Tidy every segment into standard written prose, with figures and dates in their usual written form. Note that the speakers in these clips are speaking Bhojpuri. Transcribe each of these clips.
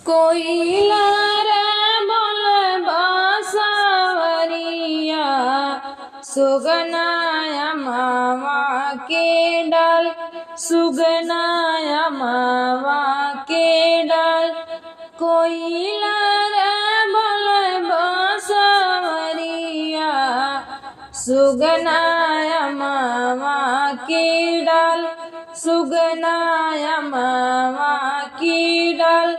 कोइलार बोल बासवरिया सुगनाया मावा के डाल सुगनाया मावा के डाल कोइलार बोल बासवरिया सुगनाया मावा के डाल सुगनाया मावा की डाल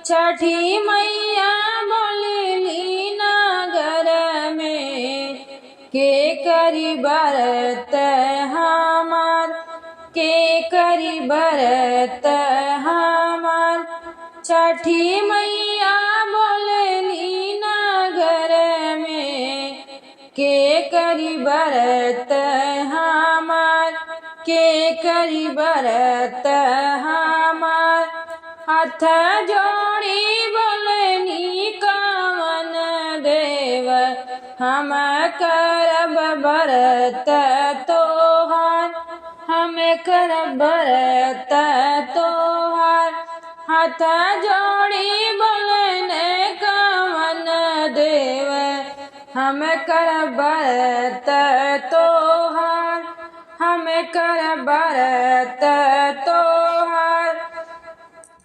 छठी मैया बोलेली नगर में के करी बरत हमार के करी बरत हमार छठी मैया बोलेली नगर में के करी बरत हमार के करी बरत हमार हाथ जोड़ी बोलनी कवन देव हम करब बरत तोहार हम करब बरत तोहार हाथ जोड़ी बोलने कवन देव हम करब बरत तोहार हम करब बरत तोहार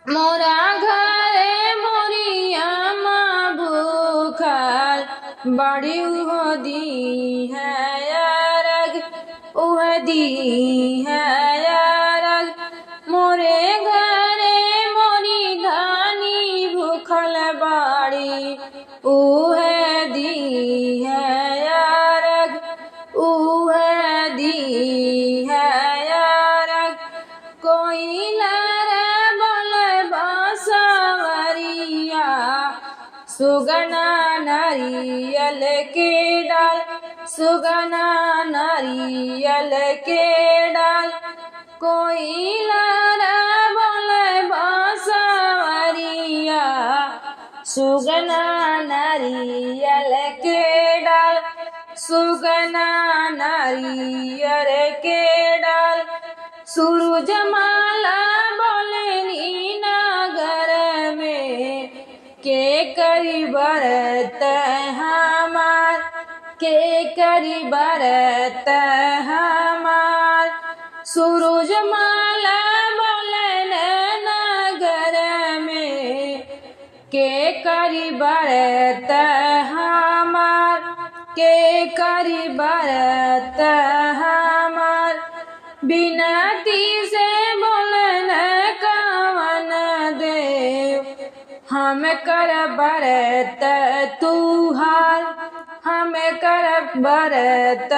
मोरा घरे मोरिया माँ भूखल बड़ी उहो दी है अरग उह दी है अरग मोरे घरे मोरी धानी भूखल बाड़ी उह दी है अरग उह दी है अरग कोइलार बासवरिया सुगना नारियल के डाल सुगना नारियल के डाल कोइलार बोल बासवरिया सुगना नारियल के डाल सुगना नारियल के डाल सूरजमाला बोलेली नगर में के करी बरत हमार के करी बरत हमार सूरजमाला बोलन नगर में के करी बरत हमार के करी बरत हमार बिनती से बोलन कवन देव हम कर बरत तुहार हम कर बरत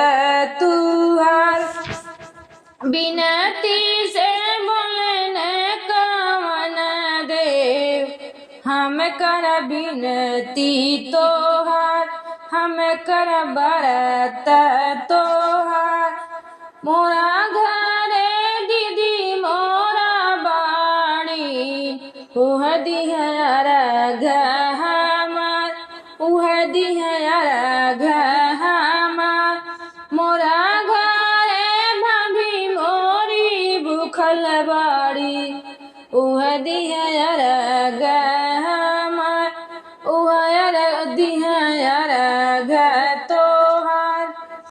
तुहार बिनती से बोलन कवन देव हम कर बिनती तोहार हम कर बरत तोहार मोरा घरे दीदी मोरा बाणी उह दिहर घमार उह दिहर घमार मोरा घरे भाभी मोरी भूखल बाड़ी उह दिहर